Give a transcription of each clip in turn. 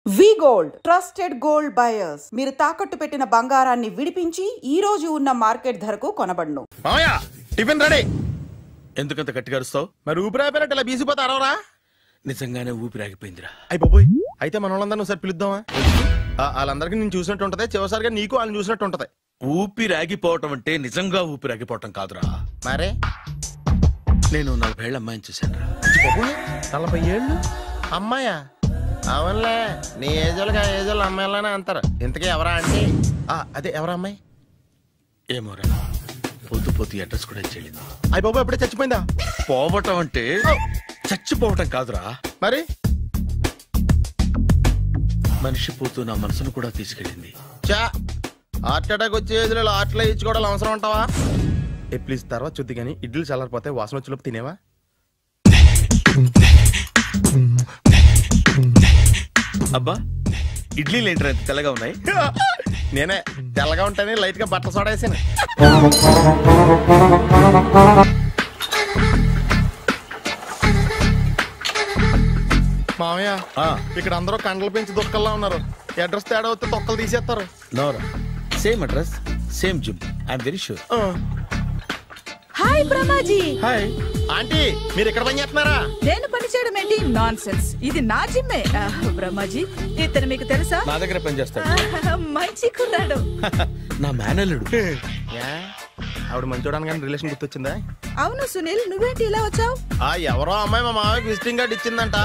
వి gold trusted gold buyers. మీరు తాకట్టు పెట్టిన బంగారాన్ని విడిపించి ఈ రోజు ఉన్న మార్కెట్ ధరకు కొనబడును. Tiffin ready. ఎందుకంత గట్టిగా అరుస్తావు? మరి ఊపిరాయిపోయినట్టు ఇలా బీసిపోతే అరవరా? నిజంగానే ఊపిరాగిపోయిందిరా. అయ్యి బాబోయ్, అయితే మన వాళ్ళందరినీ ఒకసారి పిలుద్దామా? వాళ్ళందరికీ నేను చూసినట్టు ఉంటది, చివరిసారిగా నీకు వాళ్ళని చూసినట్టు ఉంటది. ఊపిరాగిపోవటం అంటే నిజంగా ఊపిరాగిపోవటం కాదురా. మరే నేను 40 ఏళ్ళ అమ్మాయిని చూశాను రా. 40 ఏళ్ళు అమ్మాయా? అవునులే, నీ ఏజోళ్ళకి ఆ ఏజోళ్ళు అమ్మాయిలానే అంటారు. ఇంతకీ ఎవరా అంటే? అదే ఎవరా అమ్మాయి? ఏమోరా, పొద్దు అడ్రస్ కూడా చెల్లింది. అయ్యి బాబు, ఎప్పుడే చచ్చిపోయిందా? పోవటం అంటే చచ్చిపోవటం కాదురా. మరి మనిషి పోతూ నా మనసును కూడా తీసుకెళ్ళింది. చా, హార్ట్ అటాక్ వచ్చే ఏజ్లో హార్ట్లో ఇచ్చుకోవడం అవసరం అంటావా? ప్లీజ్ తర్వాత చూద్ది కానీ ఇడ్లీలు చల్లారిపోతే వాసన వచ్చేలోపు తినేవా? అబ్బా, ఇడ్లీలు ఏంటి అంత తెల్లగా ఉన్నాయి? నేనే తెల్లగా ఉంటానే లైట్ గా బట్టలు సోడా వేసాను. మామయ్య, ఇక్కడ అందరూ కండలు పెంచి దుక్కల్లా ఉన్నారు. అడ్రస్ తేడా వస్తే తొక్కలు తీసేస్తారు. నోరా, same address, same gym. I'm very sure. Hi Brahmaji. Hi aunty, మీరు ఇక్కడ పని చేస్తున్నారా? నేను పని చేయడం ఏంటి? Nonsense. ఇది నా జిమ్మే. బ్రహ్మాజీ, ఇతను మీకు తెలుసా? నా దగ్గర పని చేస్తాడు. మంచి కుర్రాడు. నా మేనల్లుడు. ఆవిడ మంచి చూడడానికి రిలేషన్ గుర్తొచ్చిందా? అవును సునీల్, నువ్వేంటి ఇలా వచ్చావు? ఎవరో అమ్మాయి మా మామయ్యకి విజిటింగ్ కార్డు ఇచ్చిందంట.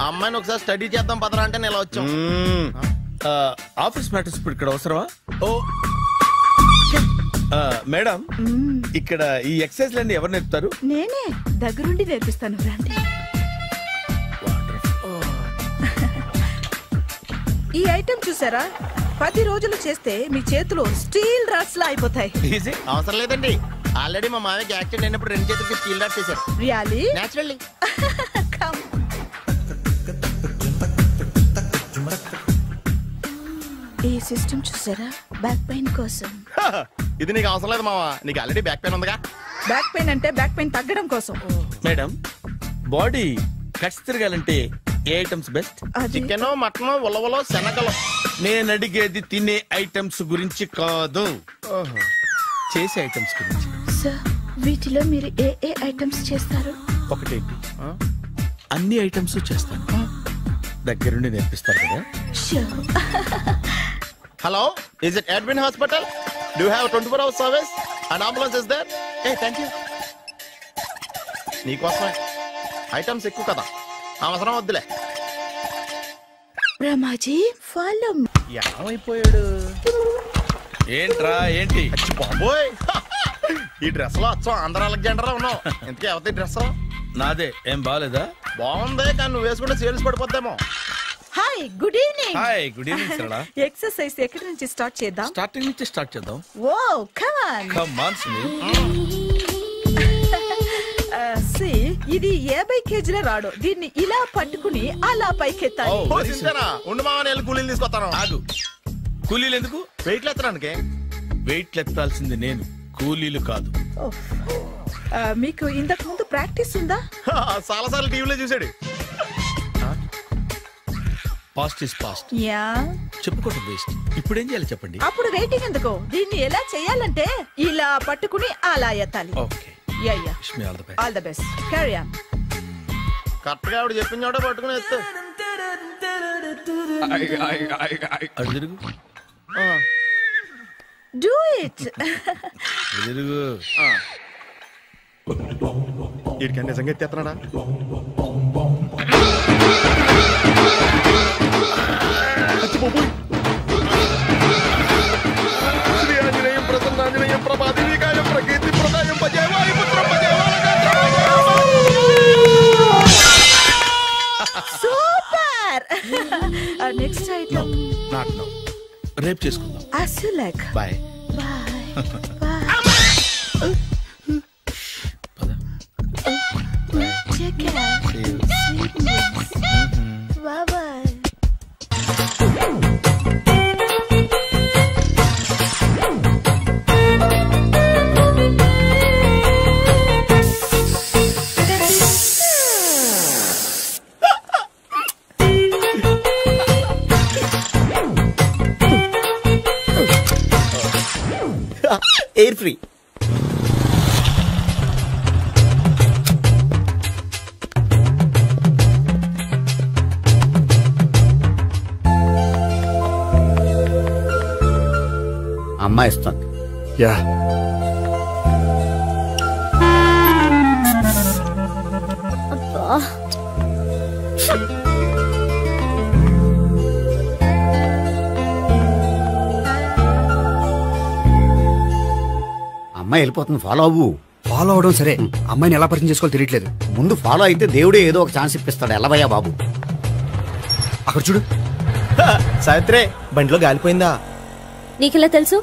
ఆ అమ్మాయిని ఒకసారి స్టడీ చేద్దాం పదరా అంటే నేను ఇలా వచ్చాం. ఆఫీస్ మ్యాటర్స్ ఇప్పుడు ఇక్కడ అవసరమా? ఓ మేడం, ఇక్కడ ఈ ఎక్సర్సైజ్ లన్నీ ఎవరు నేర్పుతారు? నేనే దగ్గరుండి నేర్పిస్తాను. రండి. ఈ ఐటెం చూసారా? 10 రోజులు చేస్తే మీ చేతులు స్టీల్ రాట్స్ లా అయిపోతాయి. అవసరం లేదండి, ఆల్రెడీ మా మామయ్యకి యాక్సిడెంట్ అయినప్పుడు 2 చేతులకి స్టీల్ రాట్స్ చేశారు. రియల్లీ? నేచురల్లీ. ఈ సిస్టమ్ చూసారా? బ్యాక్ పెయిన్ కోసం. ఇది నీకు అవసరం లేదు మావా, నీకు ఆల్రెడీ బ్యాక్ పెయిన్ ఉందిగా. బ్యాక్ పెయిన్ అంటే బ్యాక్ పెయిన్ తగ్గడం కోసం. మేడం, బాడీ కట్స్ తిరగాలంటే ఏ ఐటమ్స్ బెస్ట్? చికెన్, మటన్, ఉలవలో, శనగలు. నేను అడిగేది తినే ఐటమ్స్ గురించి కాదు, చేసే ఐటమ్స్ గురించి. సార్, వీటిలో మీరు ఏ ఐటమ్స్ చేస్తారు? ఒకటేంటి, అన్ని ఐటమ్స్ చేస్తాను. దగ్గరుండి నేర్పిస్తారు కదా. Hello, is it admin hospital? Do have 24 hours service and ambulance is there? Thank you. నీకోసమే ఐటమ్స్ ఎక్కువ కదా, అవసరం వద్దులే. బ్రహ్మాజీ, ఫాలో. ఏమైపోయాడు? ఏంట్రా ఏంటి? బాబోయ్, ఈ డ్రెస్ లో వచ్చాం ఆంధ్ర అలెగ్జాండర్ ఉన్నావు. ఇంతకీ ఎవరి డ్రెస్? నాదే. ఏం బాగాలేదా? బాగుంది, కానీ నువ్వు వేసుకుంటే సేల్స్ పడిపోద్దేమో. Hi, good evening. Hi, good evening Sarala. Exercise ఎక్కడి నుంచి స్టార్ట్ చేద్దాం? స్టార్టింగ్ నుంచి స్టార్ట్ చేద్దాం. Oh, come on. Come on Sunil. ఇది 50 kg రాడు. దీన్ని ఇలా పట్టుకుని అలా పైకెత్తాలి. ఉండు మామ, నేను కూలీలు తీసుకొస్తాను. ఆగు, కూలీలు ఎందుకు? వెయిట్ ఎత్తడానికి. వెయిట్ ఎత్తాల్సింది నేను, కూలీలు కాదు. మీకు ఇంతకు ముందు ప్రాక్టీస్ ఉందా? చాలా సార్లు టీవీలో చూసాడు. Past is past. యా, చెప్పుకోవడం వేస్ట్. ఇప్పుడు ఏం చేయాలి చెప్పండి? అప్పుడు వెయిటింగ్ ఎందుకు? దీన్ని ఎలా చేయాలంటే ఇలా పట్టుకుని అలా ఎత్తాలి. Okay. Yeah yeah, wish me all the best. All the best. Carry on. Correct గా ఆవిడ చెప్పిన చోట పట్టుకుని ఎత్తు. అడుగు. Do it. ఎదురుగు. వీడికి నిజంగా ఎత్తేస్తున్నాడా? శ్రీ ఆంజనేయం ప్రసన్నాంజనేయం ప్రభాదివికాయం ప్రకీర్తి ప్రదాయం భజేవాయు పుత్రం super. Next item not now, రేపు చేసుకుందాం. as you like. Bye. Take care. Sweet dreams. Bye bye. Air free. అమ్మాయి ఇస్తుంది. యా అమ్మాయి వెళ్ళిపోతుంది, ఫాలో అవ్వు. ఫాలో అవడం సరే, అమ్మాయిని ఎలా పరిచయం చేసుకోవాలో తెలియట్లేదు. ముందు ఫాలో అయితే దేవుడే ఏదో ఒక ఛాన్స్ ఇప్పిస్తాడు. ఎల్లవయ్యా బాబు. అక్కడ చూడు. సావిత్రి బండిలో గాలిపోయిందా? నీకెలా తెలుసు?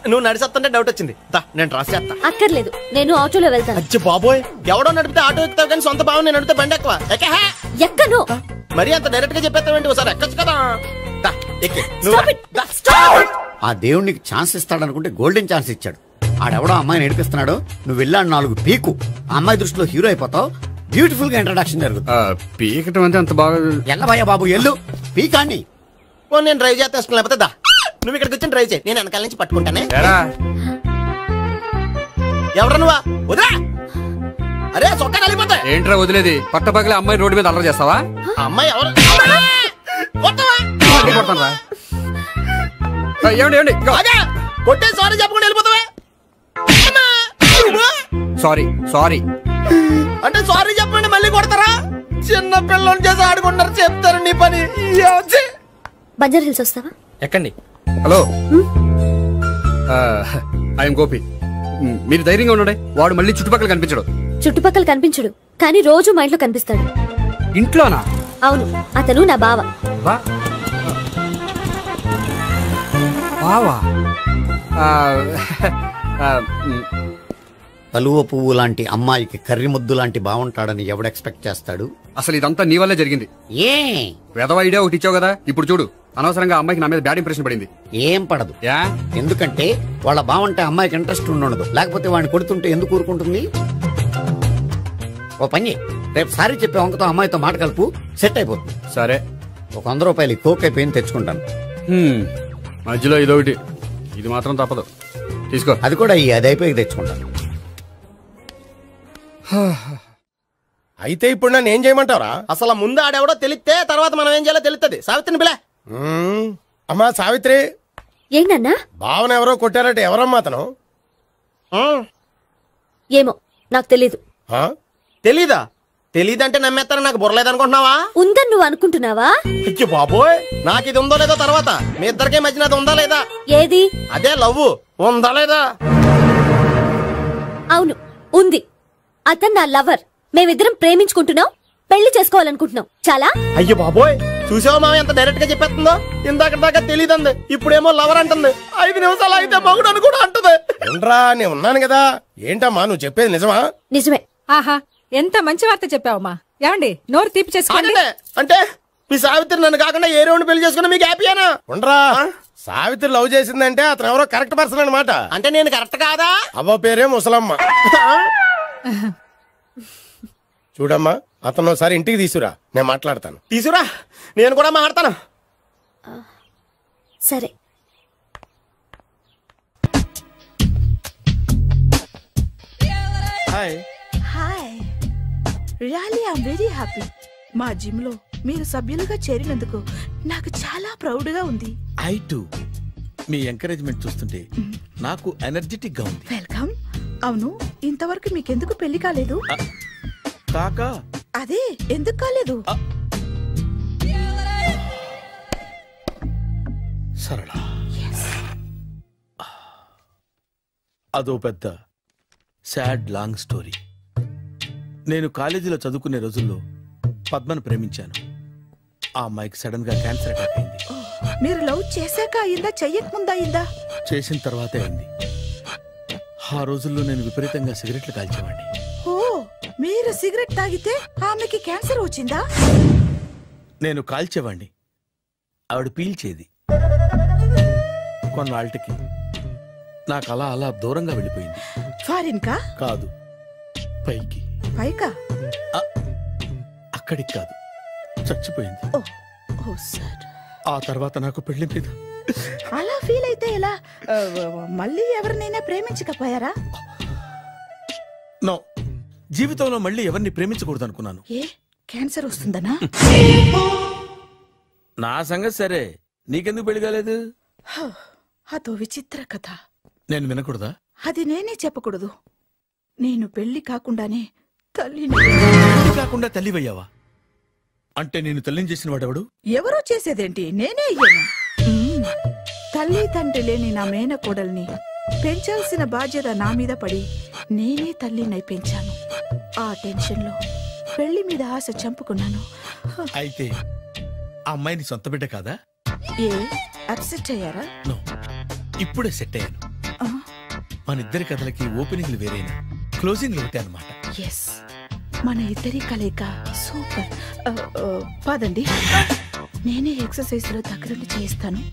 నువ్వు నడిచేస్తుంటే డౌట్ వచ్చింది. నేను డ్రాస్ చేస్తా. అక్కర్లేదు, నేను ఆటోలో వెళ్తాను. అచ్చి బాబోయ్, ఎవడో నడిపితే ఆటో ఎక్కుతావు కానీ సొంత భావం నేను నడిపితే బండి ఎక్కువ. ఎక్కను. మరి అంత డైరెక్ట్ గా చెప్పేస్తావేంటి? ఒకసారి ఎక్కొచ్చు కదా. ఆ దేవుడికి ఛాన్స్ ఇస్తాడు అనుకుంటే గోల్డెన్ ఛాన్స్ ఇచ్చాడు. ఆడెవడో అమ్మాయిని నడిపిస్తున్నాడు, నువ్వు వెళ్ళాడు 4 పీకు. ఆ అమ్మాయి దృష్టిలో హీరో అయిపోతావు. బ్యూటిఫుల్ గా ఇంట్రడక్షన్ జరుగుతుంది. పీకటం అంటే అంత బాగా. ఎల్లవయ్యా బాబు ఎల్లు పీకాన్ని. నేను డ్రైవ్ చేస్తాను, లేకపోతే దా నువ్వు ఇక్కడికి వచ్చి డ్రైవ్ చేయి, నేను వెనకాల నుంచి పట్టుకుంటానే. ఎవరు నువ్వా? వదిలా. అరే చొక్కా కలిపోతా. ఏంట్రా వదిలేది? పట్టపగలే అమ్మాయి రోడ్డు మీద అల్లరి చేస్తావా? అమ్మాయి ఎవరు? ఏమండి కొట్టే సారీ చెప్పకుండా వెళ్ళిపోతావా? సారీ సారీ అంటే సారీ చెప్పండి మళ్ళీ కొడతారా? చిన్న పిల్లలు చేసి ఆడుకుంటారు, చెప్తారు నీ పని. బంజారా హిల్స్ వస్తావా? ఎక్కండి. Hello, I'm Gopi. మీరు ధైర్యంగా ఉండండి. వాడు మళ్ళీ చుట్టుపక్కల కనిపించడు. చుట్టుపక్కల కనిపించడు, కానీ రోజు మా ఇంట్లో కనిపిస్తాడు. ఇంట్లోనా? అవును, అతను నా బావ. బావా? కలువ పువ్వు లాంటి అమ్మాయికి కర్రి ముద్దు లాంటి బాగుంటాడని ఎవడు ఎక్స్పెక్ట్ చేస్తాడు? అసలు ఇదంతా నీ వల్లే జరిగింది. ఏ వెధవ ఐడియా ఒకటి ఇచ్చావు కదా, ఇప్పుడు చూడు. అనవసరంగా అమ్మాయికి నా మీద బ్యాడ్ ఇంప్రెషన్ పడింది. ఏం పడదు. ఎందుకంటే వాళ్ళ బాగుంటే అమ్మాయికి ఇంట్రెస్ట్ ఉండదు. లేకపోతే వాడిని కొడుతుంటే ఎందుకు ఊరుకుంటుంది? ఓ పని, రేపు సారీ చెప్పే వంకతో అమ్మాయితో మాట కలుపు, సెట్ అయిపోతుంది. సరే, ఒక 100 రూపాయలు కోక్ అయిపోయింది, తెచ్చుకుంటాను. మధ్యలో ఇదొకటి, ఇది మాత్రం తప్పదు. తీసుకో. అది కూడా అది అయిపోయి తెచ్చుకుంటాను. అయితే ఇప్పుడు నన్ను ఏం చేయమంటారా? అసలు ముందు ఆడెవడో తెలిస్తే తర్వాత మనం ఏం చేయాలో తెలుస్తుంది. సావిత్రిని పిల్ల. అమ్మా సావిత్రి. ఏంటన్నా? భావన ఎవరో కొట్టారట. ఎవరమ్మా అతను? ఏమో నాకు తెలీదు. తెలీదా? తెలీదంటే నమ్మేస్తారని నాకు బుర్రలేదనుకుంటున్నావా? ఉందని నువ్వు అనుకుంటున్నావా? అయ్యో బాబోయ్, నాకు ఇది ఉందో లేదో తర్వాత. మీ ఇద్దరికే మధ్యన అది ఉందా లేదా? ఏది? అదే లవ్ ఉందా లేదా? అవును, ఉంది. అతను నా లవర్. మేమిద్దరం ప్రేమించుకుంటున్నాం, పెళ్లి చేసుకోవాలనుకుంటున్నాం. చాలా. అయ్యో బాబోయ్, చూసావా మామ ఎంత డైరెక్ట్ గా చెప్పేస్తుందో? ఇందాక దాకా తెలియదండి, ఇప్పుడేమో లవర్ అంటుంది. 5 నిమిషాలు అయితే మగుడు అని కూడా అంటుంది. ఏంట్రా, నేను ఉన్నాను కదా. ఏంటమ్మా నువ్వు చెప్పేది నిజమా? నిజమే. ఆహా, ఎంత మంచి వార్త చెప్పావమ్మా. ఏమండి, నోరు తీపి చేసుకోండి. అంటే మీ సావిత్రి నన్ను కాకుండా ఏ రౌండ్ పెళ్లి చేసుకున్నా మీకు హ్యాపీయేనా? ఉండరా, సావిత్రి లవ్ చేసిందంటే అతను ఎవరో కరెక్ట్ పర్సన్ అనమాట. అంటే నేను కరెక్ట్ కాదా? అవ్వ పేరే ముసలమ్మ. చూడమ్మా, అతను ఒకసారి ఇంటికి తీసుకురా, నేను మాట్లాడతాను. తీసుకురా, నేను కూడా మాట్లాడతాను. సరే. Hi. Hi, really I'm very happy. మా జిమ్ లో మీరు సభ్యులుగా చేరినందుకు నాకు చాలా ప్రౌడ్ గా ఉంది. I to. మీ ఎంకరేజ్మెంట్ చూస్తుంటే నాకు ఎనర్జెటిక్ గా ఉంది. వెల్కమ్. అవును, ఇంతవరకు మీకెందుకు పెళ్లి కాలేదు? కాకా అదే ఎందుకు కాలేదు? సరళ, అదో పెద్ద సాడ్ లాంగ్ స్టోరీ. నేను కాలేజీలో చదువుకునే రోజుల్లో పద్మను ప్రేమించాను. ఆ అమ్మాయికి సడన్ గా క్యాన్సర్ అటాక్ అయింది. మీరు లవ్ చేశాక అయిందా, చెయ్యక ముందా అయిందా? చేసిన తర్వాతే అయింది. ఆ రోజుల్లో నేను విపరీతంగా సిగరెట్లు కాల్చేవాడిని. ఓ, మీరు సిగరెట్ తాగితే ఆమెకి క్యాన్సర్ వచ్చిందా? నేను కాల్చేవాడిని, ఆవిడ పీల్చేది. కొన్నాళ్ళకి నాకు అలా అలా దూరంగా వెళ్ళిపోయింది. ఫారిన్ కా? కాదు, పైకి. పైకా? అక్కడికి కాదు, చచ్చిపోయింది. ఓ సార్. ఆ తర్వాత నాకు పెళ్లి మీద అలా ఫీల్ అయితే ఎలా? మళ్ళీ ఎవరినైనా ప్రేమించకపోయారా? నో, జీవితంలో మళ్ళీ ఎవరిని ప్రేమించకూడదు అనుకున్నాను. ఏ క్యాన్సర్ వస్తుందనా? నా సంగతి సరే, నీకెందుకు పెళ్లి కాలేదు? అదో విచిత్ర కథ. నేను వినకూడదా? అది నేనే చెప్పకూడదు. నేను పెళ్లి కాకుండానే తల్లిని. పెళ్లి కాకుండా తల్లివయ్యావా? అంటే నేను తల్లిని చేసిన వాడెవడు? ఎవరో చేసేదేంటి, నేనే అయ్యాను. తల్లి తండ్రి లేని నా మేనకోడల్ని పెంచాల్సిన బాధ్యత నా మీద పడి నేనే తల్లినై పెంచాను. ఆ టెన్షన్ లో పెళ్లి మీద ఆశ చంపుకున్నాను. అయితే ఆ అమ్మాయిని సొంత బిడ్డ కాదా? ఏ అప్సెట్ అయ్యారా? నో, ఇప్పుడే సెట్ అయ్యాను. మన ఇద్దరి కథలకి ఓపెనింగ్లు వేరేనా, క్లోజింగ్లు ఒకటే అన్నమాట. ఎస్, మన ఇద్దరి కలయిక సూపర్. పదండి, నేనే ఎక్సర్సైజ్ లో దగ్గరుండి చేయిస్తాను.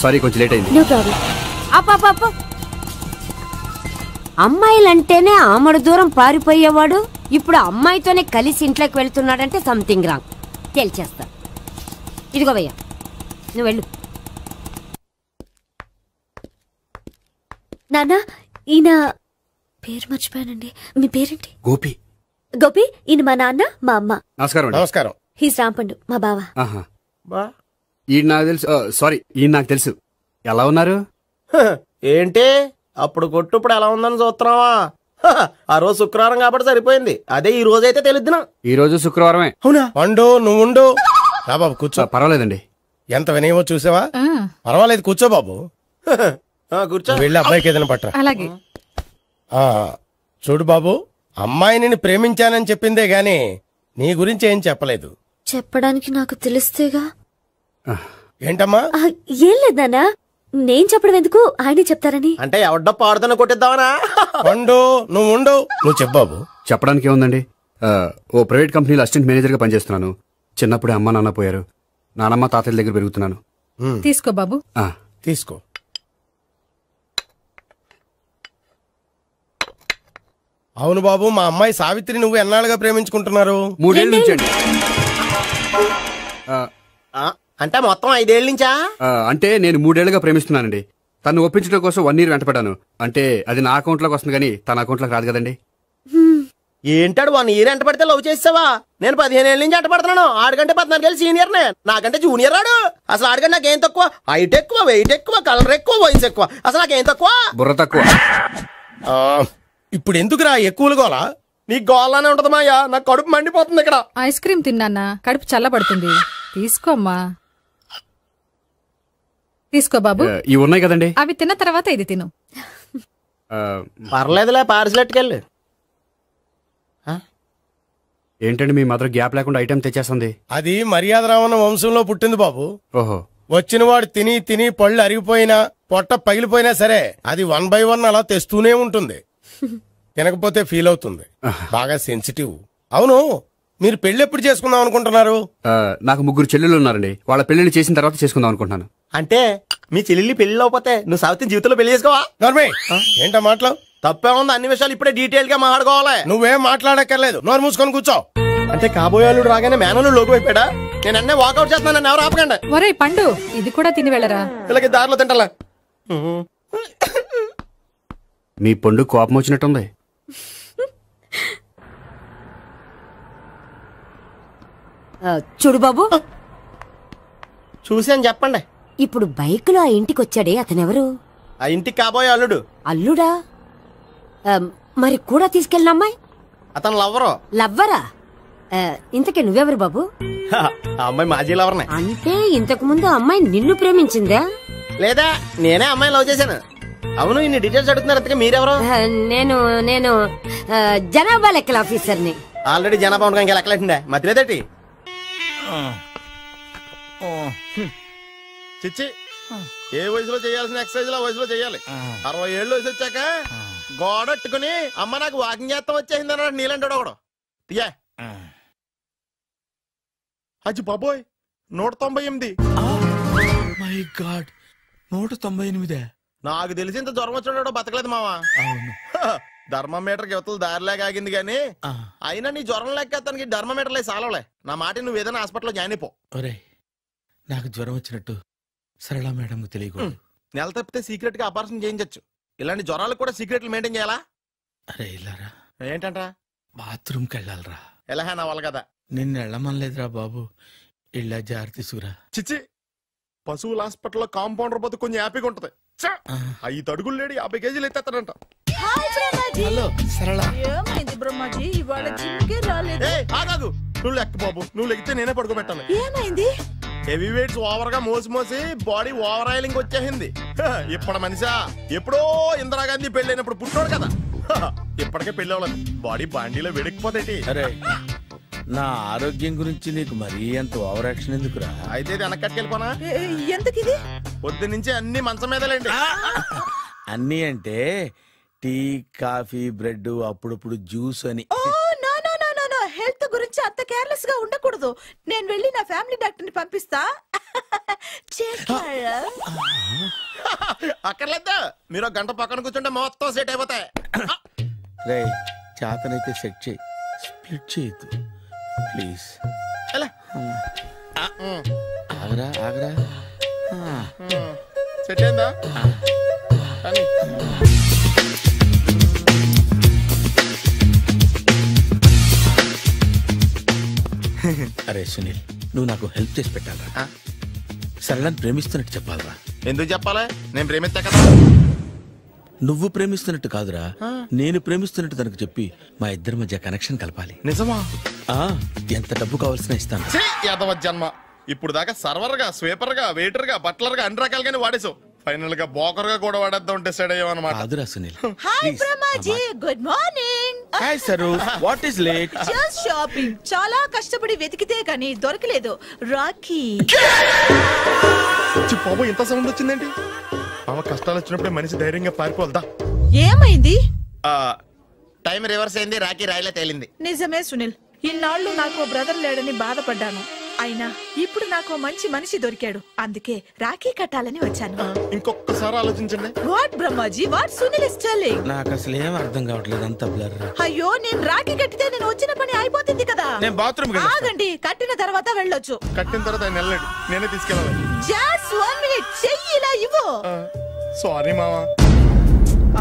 సారీ, కొంచెం లేట్ అయింది. No problem. అప్ప అమ్మాయిలంటేనే ఆమడు దూరం పారిపోయేవాడు ఇప్పుడు అమ్మాయితోనే కలిసి ఇంట్లోకి వెళ్తున్నాడంటే సంథింగ్ రాంగ్. తేల్చేస్తా. ఇదిగో భయ్యా, నువ్వు వెళ్ళు. నాన్న, ఈయన పేరు మర్చిపోయానండి. మీ పేరేంటి? గోపి. గోపి, ఈయన మా నాన్న, మా అమ్మ. నమస్కారం. నమస్కారం. హీస్ రాంపండు, మా బావ. ఈయన నాకు తెలుసు. సారీ, ఈయన నాకు తెలుసు. ఎలా ఉన్నారు? ఏంటి అప్పుడు కొట్టు ఇప్పుడు ఎలా ఉందని చూస్తున్నావా? ఆ రోజు శుక్రవారం కాబట్టి సరిపోయింది. అదే ఈ రోజు అయితే తెలుద్దినా. ఈ రోజు శుక్రవారమే. అవునా? వండు, నువ్వు ఉండు. రా బాబు కూర్చో. పర్వాలేదండి. ఎంత వినయమో చూసావా? పర్వాలేదు, కూర్చో బాబు. కూర్చో. వెళ్ళి అబ్బాయికి ఏదైనా పట్టరా. అలాగే. చూడు బాబు, అమ్మాయిని ప్రేమించానని చెప్పిందే గాని నీ గురించి ఏం చెప్పలేదు. చెప్పడానికి నాకు తెలిస్తేగా. ఏంటమ్మా? ఏం లేదు నాన్న, నేను చెప్పడం ఎందుకు, ఆయనే చెప్తారని. అంటే ఎవడ్డో పాడుతున్నా కొట్టిద్దామనా? వండు, నువ్వు ఉండు. నువ్వు చెప్పు బాబు. చెప్పడానికి ఏముందండి, ఓ ప్రైవేట్ కంపెనీలో అసిస్టెంట్ మేనేజర్ గా పనిచేస్తున్నాను. చిన్నప్పుడే అమ్మ నాన్న పోయారు. నానమ్మ తాతయ్య దగ్గర పెరుగుతున్నాను. తీసుకో బాబు. తీసుకో. అవును బాబు, మా అమ్మాయి సావిత్రి నువ్వు ఎన్నాళ్ళుగా ప్రేమించుకుంటున్నారు? 3 ఏళ్ళ నుంచి అండి. అంటే మొత్తం 5 ఏళ్ళ నుంచా? అంటే నేను 3 ఏళ్లుగా ప్రేమిస్తున్నానండి. తను ఒప్పించడం కోసం 1 year వెంటపడ్డాను. అంటే అది నా అకౌంట్ లోకి వస్తుంది కానీ తన అకౌంట్ లోకి రాదు కదండి. ఏంటాడు 1 year ఎంట పడితే లవ్ చేసావా? నేను 15 ఏళ్ళ నుంచి ఎంట పడుతున్నాను. ఆడికంటే 14 ఏళ్ళు సీనియర్ నే, నాకంటే జూనియర్ రాడు. అసలు ఆడికంటే నాకేం తక్కువ? హైట్ ఎక్కువ, వెయిట్ ఎక్కువ, కలర్ ఎక్కువ, వయసు ఎక్కువ. అసలు నాకేం తక్కువ? బుర్ర తక్కువ. ఇప్పుడు ఎందుకురా ఎక్కువలు గోలా? నీకు గోలానే ఉంటది మాయా. నాకు కడుపు మండిపోతుంది ఇక్కడ. ఐస్ క్రీమ్ తిన్నానా, కడుపు చల్లబడుతుంది. తీసుకోమ్మా. తీసుకో బాబు. ఇవి ఉన్నాయి కదండి, అవి తిన్న తర్వాత ఇది తిను. పర్లేదులే, పార్సిలెట్కెళ్ళి. ఏంటండి మీ మదర్ గ్యాప్ లేకుండా ఐటెం తెచ్చేస్తుంది? అది మర్యాద రావణ వంశంలో పుట్టింది బాబు. ఓహో. వచ్చిన వాడు తిని తిని పళ్ళు అరిగిపోయినా, పొట్ట పగిలిపోయినా సరే అది 1 by 1 అలా తెస్తూనే ఉంటుంది. తినకపోతే ఫీల్ అవుతుంది. బాగా సెన్సిటివ్. అవును, మీరు పెళ్లి ఎప్పుడు చేసుకుందాం అనుకుంటున్నారు? నాకు 3 చెల్లెళ్ళు ఉన్నారండి. వాళ్ళ పెళ్లిని చేసిన తర్వాత చేసుకుందాం అనుకుంటున్నాను. అంటే మీ చెల్లెల్ని పెళ్లి లేకపోతే నువ్వు సావిత్రి జీవితంలో పెళ్లి చేసుకోవా? ఏంటో మాటలు తప్పే ఉంది. అన్ని విషయాలు ఇప్పుడే డీటెయిల్ గా మాట్లాడుకోవాలి. నువ్వేం మాట్లాడక్కర్లేదు, నోరు మూసుకొని కూర్చో. అంటే కాబోయేవాళ్ళు రాగానే మేనలు లోకి అయిపోయాడా? నేను అన్నీ వాకౌట్ చేస్తున్నాను, నన్ను ఎవరు ఆపకండి. ఒరే పండు, ఇది కూడా తిని వెళ్ళరా. ఇలాగే దారిలో తింటలా. మీ పండు కోపం వచ్చినట్టుంది. చూడు బాబు, చూసాను చెప్పండి. ఇప్పుడు బైక్ లో ఆ ఇంటికి వచ్చాడే అతనెవరు? ఆ ఇంటికి కాబోయే అల్లుడు. అల్లుడా? మరి కూడా తీసుకెళ్ళిన అమ్మాయి? అతను లవ్వరు. లవ్వరా? ఇంతకీ నువ్వెవరు బాబు? ఆ అమ్మాయి మాజీ లవర్నే. అంటే ఇంతకు ముందు అమ్మాయి నిన్ను ప్రేమించిందా? లేదా నేనే అమ్మాయి లవ్ చేశాను. అవును, ఇన్ని డీటెయిల్స్ అడుగుతున్నారు. అంతగా మీరెవరు? నేను నేను జనాభా లెక్కల ఆఫీసర్ని. ఆల్రెడీ జనాభా ఉండగా ఇంకా లెక్కలేండే మధ్యలేదేటి? చిచ్చి, ఏ వయసులో చేయాల్సిన ఎక్సర్సైజ్ ఆ వయసులో చేయాలి. 60 ఏళ్ళు వయసు వచ్చాక గోడట్టుకుని అమ్మ నాకు వాకింగ్ చేస్తాం వచ్చేసింది అన్నాడు నీలంటాడు ఒకడు. తీయా అచ్చి బాబోయ్, 198. My God, 198. నాకు తెలిసి ఇంత జ్వరం వచ్చాడో బతకలేదు మావా. అవును. ధర్మమీటర్ యువతలు దారిలాగా ఆగింది గాని అయినా నీ జ్వరం లెక్క అతనికి ధర్మమీటర్లే సాలవలే. నా మాట నువ్వు ఏదైనా హాస్పిటల్లో జాయిన్ అయిపో. ఒరే, నాకు జ్వరం వచ్చినట్టు సరళ మేడం తెలియకూడదు. నెల తప్పితే సీక్రెట్ గా ఆపరేషన్ చేయించచ్చు. ఇలాంటి జ్వరాలకు కూడా సీక్రెట్లు మెయింటైన్ చేయాలా? అరే ఇల్లారా, ఏంటంట? బాత్రూమ్కి వెళ్ళాలరా. ఎలాహే నా వాళ్ళ కదా. నిన్ను వెళ్ళమనలేదురా బాబు, ఇళ్ళ జారి తీసుకురా. చిచ్చి, పశువుల హాస్పిటల్లో కాంపౌండర్ బతు కొంచెం హ్యాపీగా ఉంటది. 5 అడుగులు లేడి 50 కేజీలు ఎత్తేస్తాడంట. హలో సరళ. ఏమైంది బ్రహ్మాజీ, ఇవాళ జిమ్కే రాలేదు? ఆగాగు, నువ్వు లెక్క బాబు. నువ్వు లెక్కితే నేనే పడుకోబెట్టాలి. ఏమైంది? హెవీ వెయిట్స్ ఓవర్ గా మోసి బాడీ ఓవర్ ఆయిలింగ్ వచ్చేసింది. ఇప్పుడు మనిషా ఎప్పుడో ఇందిరాగాంధీ పెళ్ళైనప్పుడు పుట్టినోడు కదా. ఇప్పటికే పెళ్లి అవ్వలేదు, బాడీ బాండీలో వెడికిపోతేటి. అరే, నా ఆరోగ్యం గురించి నీకు మరీ అంత ఓవర్ యాక్షన్ ఎందుకురా? అయితే ఇది వెనకట్టుకెళ్ళిపోనా? ఎందుకిది? పొద్దు నుంచి అన్ని మంచం మీదలేండి. అన్నీ అంటే టీ, కాఫీ, బ్రెడ్, అప్పుడప్పుడు జ్యూస్ అని. హెల్త్ గురించి అంత కేర్లెస్ గా ఉండకూడదు. నేను వెళ్ళి నా ఫ్యామిలీ డాక్టర్ ని పంపిస్తా. అక్కర్లేదా, మీరు ఒక గంట పక్కన కూర్చుంటే మొత్తం సెట్ అయిపోతాయి. రే, చేతనైతే సెట్ చేయి, స్ప్లిట్ చేయొద్దు ప్లీజ్. ఆగరా ఆగరా. సెట్ అయిందా? కానీ అరే సునీల్, నువ్వు నాకు హెల్ప్ చేసి పెట్టాలరా. సరళని ప్రేమిస్తున్నట్టు చెప్పాలరా. ఎందుకు చెప్పాలి? నేను ప్రేమిస్తా కదా. నువ్వు ప్రేమిస్తున్నట్టు కాదురా, నేను ప్రేమిస్తున్నట్టు తనకు చెప్పి మా ఇద్దరి మధ్య కనెక్షన్ కలపాలి. నిజమా? ఎంత డబ్బు కావాల్సిన ఇస్తాను. యాదవ జన్మ, ఇప్పుడు దాకా సర్వర్ గా, స్వీపర్ గా, వెయిటర్ గా, బట్లర్ గా అన్ని రకాలుగానే వాడేసావు. ఫైనల్ గా బోకర్ గా కూడా వాడేద్దాం డిసైడ్ అయ్యావు అన్నమాట. కాదురా Sunil. Hi Brahmaji, good morning. Hi sir, what is late? Just shopping. చాలా కష్టపడి వెతికితే కానీ దొరకలేదు. రాఖీ. బాబు, ఇంత సౌండ్ వచ్చిందేంటి? మామ కష్టాలు వచ్చినప్పుడే మనిషి ధైర్యంగా పారిపోవద్దా. ఏమైంది? టైం రివర్స్ అయింది, రాఖీ రాయిలా తేలింది. నిజమే సునీల్, ఇన్నాళ్ళు నాకు బ్రదర్ లేడని బాధపడ్డాను. అయినా ఇప్పుడు నాకు మంచి మనిషి దొరికాడు, అందుకే రాఖీ కట్టాలని వచ్చాను. ఇంకొకసారి ఆలోచించండి. What Brahmaji, what Sunil is telling? నాకు అసలు ఏం అర్థం కావట్లేదు, అంత బ్లర్. అయ్యో, నేను రాఖీ కట్టితే నేను వచ్చిన పని అయిపోతుంది కదా. నేను బాత్రూమ్ ఆగండి, కట్టిన తర్వాత వెళ్ళొచ్చు. కట్టిన తర్వాత ఆయన వెళ్ళండి, నేనే తీసుకెళ్ళాలి. జస్ట్ 1 minute, చెయ్యి ఇలా ఇవ్వు. సారీ మావా.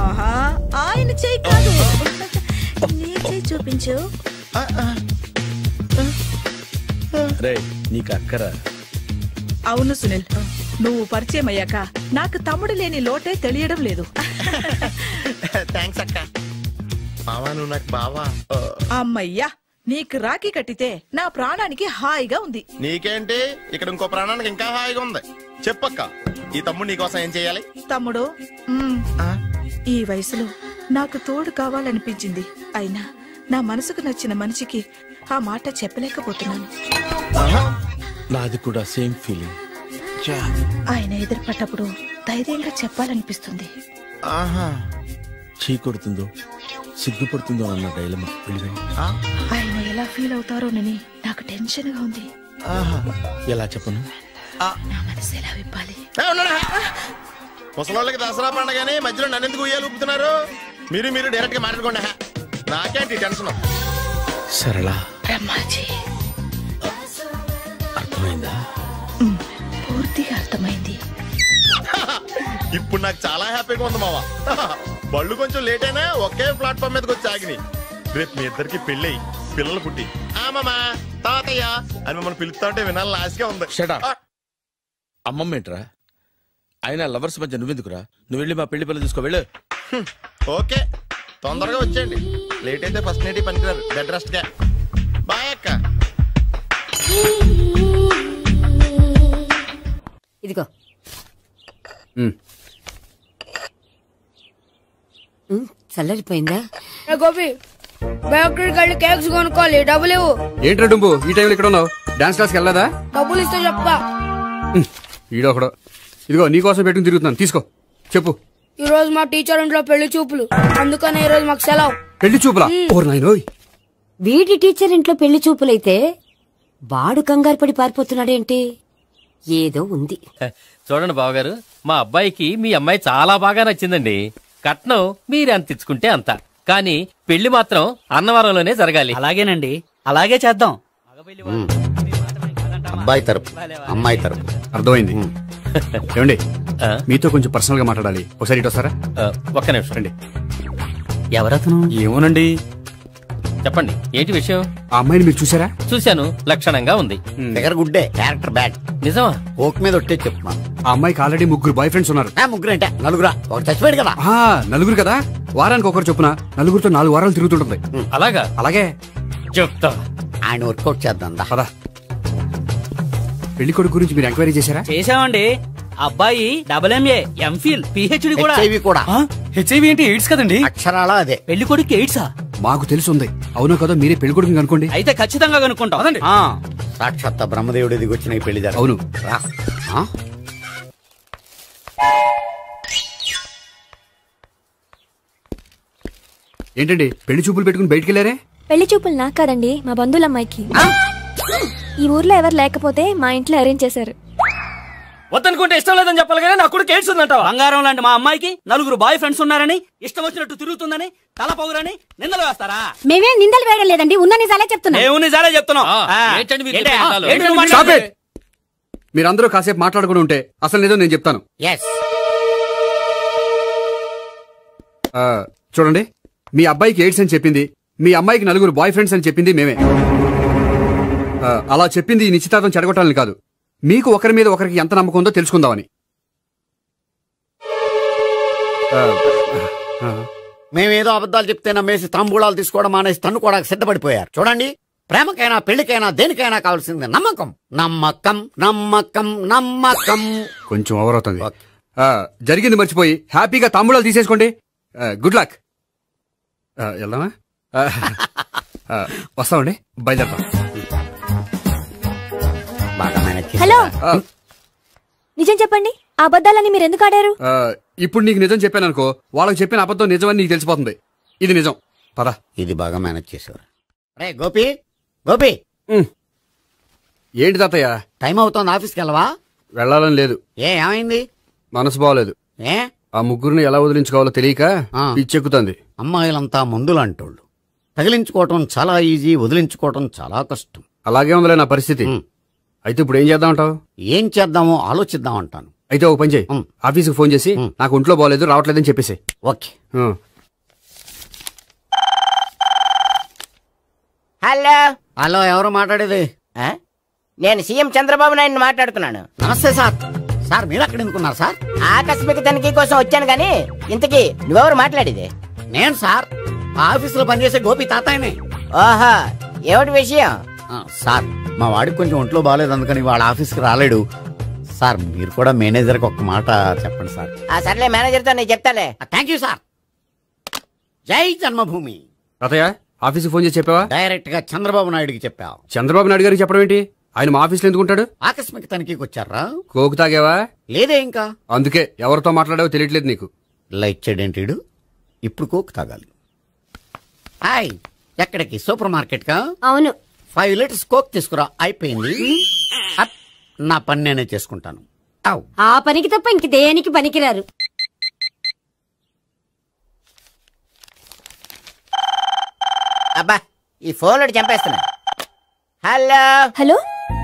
ఆహా, ఆయన చెయ్యి కాదు, నీ చెయ్యి చూపించు. రే, నీకు అక్కరా? అవును సునీల్, నువ్వు పరిచయం అయ్యాక నాకు తమ్ముడు లేని లోటే తెలియడం లేదు. థ్యాంక్స్ అక్క. మావా, నువ్వు నాకు బావా. అమ్మయ్యా, నీకు రాఖీ కట్టితే నా ప్రాణానికి హాయిగా ఉంది. నీకేంటి, ఇక్కడ ఇంకో ప్రాణానికి ఇంకా హాయిగా ఉంది. చెప్పక్క, ఈ తమ్ముడు నీకోసం ఏం చెయ్యాలి? తమ్ముడు, ఈ వయసులో నాకు తోడు కావాలనిపించింది. అయినా నా మనసుకు నచ్చిన మనిషికి ఆ మాట చెప్పలేకపోతున్నాను. నాది కూడా సేమ్ ఫీలింగ్. ఆయన ఎదురుపడ్డప్పుడు ధైర్యంగా చెప్పాలనిపిస్తుంది. చీ కొడుతుందో సిగ్గుపడుతుందో అన్న డైలమా. ఆయన ఎలా ఫీల్ అవుతారోనని నాకు టెన్షన్ గా ఉంది. ఎలా చెప్పను? నా మనసు ఎలా విప్పాలి? ముసలోళ్ళకి దసరా పండగని మధ్యలో నన్ను ఎందుకు ఉయ్యాలు ఊపుతున్నారు? మీరు డైరెక్ట్ గా మాట్లాడుకోండి. నాకేంటి టెన్షన్? సరళ, బ్రహ్మాజీ, అర్థమైందా? పూర్తిగా అర్థమైంది. ఇప్పుడు నాకు చాలా హ్యాపీగా ఉంది మావా. బళ్ళు కొంచెం లేట్ అయినా ఒకే ప్లాట్ఫామ్ మీదకి వచ్చి ఆగినాయి. రేపు మీ ఇద్దరికి పెళ్ళి పిల్లలు పుట్టి మామా తాత తాతయ్య అని మమ్మల్ని పిలుస్తా ఉంటే వినాలి లాస్ట్గా ఉంది. Shut up. అమ్మమ్మ ఏంట్రా? అయినా లవర్స్ మధ్య నువ్వెందుకురా? నువ్వు వెళ్ళి మా పెళ్లి పిల్లలు చూసుకో వెళ్ళు. ఓకే, తొందరగా వచ్చేయండి. లేట్ అయితే ఫస్ట్ నైట్ పనికిరారు. బెడ్ రెస్ట్ గా. బాయ్ అక్క. ఇదిగో చల్లరిపోయిందా? గోపి బేకరీకి వెళ్ళి కేక్స్ కొనుక్కోవాలి, డబ్బులు ఇవ్వు. ఏంట్రా డుంబు ఈ టైంలో ఇక్కడ ఉన్నావు? డాన్స్ క్లాస్కి వెళ్ళదా? డబ్బులు ఇస్తే చెప్తా. ఈడొకడు. ఇదిగో నీకోసం పెట్టుకుని తిరుగుతున్నాను, తీసుకో. చెప్పు. ఈ రోజు మా టీచర్ ఇంట్లో పెళ్లి చూపులు, అందుకనే ఈ రోజు మాకు సెలవు. పెళ్లి చూపులా? ఓర్ నాయనోయ్. వీడి టీచర్ ఇంట్లో పెళ్లి చూపులైతే వాడు కంగారు పడి పారిపోతున్నాడేంటి? ఏదో ఉంది. చూడండి బావగారు, మా అబ్బాయికి మీ అమ్మాయి చాలా బాగా నచ్చిందండి. కట్నం మీరెంత ఇచ్చుకుంటే అంత, కానీ పెళ్లి మాత్రం అన్నవరంలోనే జరగాలి. అలాగేనండి, అలాగే చేద్దాం. అబ్బాయి తరపు అమ్మాయి తరపు. అర్థమైంది. ఏమండి మీతో కొంచెం పర్సనల్ గా మాట్లాడాలి, ఒకసారి ఇటు వస్తారా? ఒక్క నిమిషం అండి. ఎవరతను? ఏమోనండి. చెప్పండి, ఏంటి విషయం? ఆ అమ్మాయిని మీరు చూసారా? చూశాను, లక్షణంగా ఉంది. దగ్గర గుడ్డే, క్యారెక్టర్ బ్యాడ్. నిజమా? ఓక్ మీద ఒట్టే చెప్తున్నాను. ఆ అమ్మాయికి ఆల్రెడీ 3 బాయ్ ఫ్రెండ్స్ ఉన్నారు. ముగ్గురు అంటే నలుగురా? ఒకటి చచ్చిపోయాడు కదా. నలుగురు కదా, వారానికి ఒకరు చొప్పున నలుగురితో 4 వారాలు తిరుగుతుంటుంది. అలాగా? అలాగే చెప్తా. ఆయన వర్కౌట్ చేద్దాం. పదా. పెళ్లి కొడుకు గురించి మీరు ఎంక్వైరీ చేశారా? చేశామండి. అబ్బాయి MA, MPhil, PhD కూడా. హెచ్ఐవి కూడా. హెచ్ఐవి ఏంటి? ఎయిడ్స్ కదండి. అక్షరాలా అదే. పెళ్లి కొడుకు ఎయిడ్సా? మాకు తెలుసుంది. అవునో కదా, మీరే పెళ్లి కొడుకుని కనుకోండి. అయితే ఖచ్చితంగా కనుక్కుంటాం. అదండి. సాక్షాత్ బ్రహ్మదేవుడు దిగొచ్చిన ఈ పెళ్లి. అవును. ఏంటండి పెళ్లి చూపులు పెట్టుకుని బయటికి వెళ్ళారే? పెళ్లి చూపులు నాకు కాదండి, మా బంధువుల అమ్మాయికి. ఈ ఊర్లో ఎవరు లేకపోతే మా ఇంట్లో అరేంజ్ చేశారు. వద్దనుకుంటే ఇష్టం లేదని చెప్పాలి కానీ నా కొడుకు ఎయిడ్స్ ఉందంటావా? బంగారం లాంటి మా అమ్మాయికి 4 బాయ్ ఫ్రెండ్స్ ఉన్నారని, ఇష్టం వచ్చినట్టు తిరుగుతుందని, తల పౌరని నిందలు వేస్తారా? మేమేం నిందలు వేయడం లేదండి, ఉన్న నిజాలే చెప్తున్నా. మేము నిజాలే చెప్తున్నాం. మీరందరూ కాసేపు మాట్లాడుకుని ఉంటే అసలు నిజం నేను చెప్తాను. చూడండి, మీ అబ్బాయికి ఎయిడ్స్ అని చెప్పింది, మీ అమ్మాయికి 4 బాయ్ ఫ్రెండ్స్ అని చెప్పింది మేమే. అలా చెప్పింది ఈ నిశ్చితార్థం చెడగొట్టాలని కాదు, మీకు ఒకరి మీద ఒకరికి ఎంత నమ్మకం ఉందో తెలుసుకుందామని. మేమేదో అబద్ధాలు చెప్తే నమ్మేసి తాంబూలాలు తీసుకోవడం మానేసి తన్నుకోవడానికి సిద్ధపడిపోయారు. చూడండి, ప్రేమకైనా పెళ్లికైనా దేనికైనా కావాల్సింది నమ్మకం. నమ్మకం నమ్మకం నమ్మకం. కొంచెం ఓవర్ అవుతుంది. జరిగింది మర్చిపోయి హ్యాపీగా తాంబూలాలు తీసేసుకోండి. Good luck. వెళ్దామా? వస్తామండి, బయలుదేరతాం. హలో, నిజం చెప్పండి, ఆ అబద్ధాలని మీరు ఎందుకు ఆడారు? ఇప్పుడు నీకు నిజం చెప్పాను అనుకో, వాళ్ళకి చెప్పిన అబద్ధం నిజమని నీకు తెలిసిపోతుంది. ఇది నిజం. పద. ఇది బాగా మేనేజ్ చేసేవారు. రే గోపి, గోపి. ఏంటి తాతయ్య? టైం అవుతోంది, ఆఫీస్కి వెళ్ళవా? వెళ్ళాలని లేదు. ఏమైంది? మనసు బాగోలేదు. ఆ ముగ్గురిని ఎలా వదిలించుకోవాలో తెలియక పిచ్చెక్కుతుంది. అమ్మాయిలంతా మందులాంటోళ్ళు. తగిలించుకోవటం చాలా ఈజీ, వదిలించుకోవటం చాలా కష్టం. అలాగే ఉందిలే నా పరిస్థితి. అయితే ఇప్పుడు ఏం చేద్దామంటావు? ఏం చేద్దామో ఆలోచిద్దామంటాను. అయితే ఒక పని చేయి, ఆఫీస్కి ఫోన్ చేసి నాకు ఒంట్లో బాగోలేదు రావట్లేదని చెప్పేసి. ఓకే. హలో. హలో, ఎవరు మాట్లాడేది? నేను సీఎం చంద్రబాబు నాయుడు మాట్లాడుతున్నాను. నమస్తే సార్. సార్ మీరు అక్కడ ఎందుకున్నారు సార్? ఆకస్మిక తనిఖీ కోసం వచ్చాను గానీ ఇంతకీ నువ్వెవరు మాట్లాడేది? నేను సార్, ఆఫీసులో పనిచేసే గోపి తాతాయనే. ఓహో, ఏమిటి విషయం? సార్, మా వాడికి కొంచెం ఒంట్లో బాగాలేదు, అందుకని వాళ్ళ ఆఫీస్కి రాలేడు. సార్ మీరు కూడా మేనేజర్కి ఒక్క మాట చెప్పండి సార్. సర్లే, మేనేజర్తో నేను చెప్తాలే. Thank you sir. జై జన్మభూమి. తాతయ్య, ఆఫీస్కి ఫోన్ చేసి చెప్పావా? డైరెక్ట్ గా చంద్రబాబు నాయుడుకి చెప్పావు. చంద్రబాబు నాయుడు గారికి చెప్పడం ఏంటి? ఆయన మా ఆఫీస్లో ఎందుకుంటాడు? ఆకస్మిక తనిఖీకి వచ్చారా? కోకు తాగేవా? లేదే ఇంకా. అందుకే ఎవరితో మాట్లాడావో తెలియట్లేదు నీకు. లైట్ చేయడేంటి? ఇప్పుడు కోక్ తాగాలి. హాయ్, ఎక్కడికి? సూపర్ మార్కెట్ కా? అవును. 5 లీటర్స్ కోక్ తీసుకురా. అయిపోయింది. నా పని నేనే చేసుకుంటాను. ఆ పనికి తప్ప ఇంక దేనికి పనికిరారు. అబ్బా, ఈ ఫోన్ లో చంపేస్తున్నా. హలో. హలో,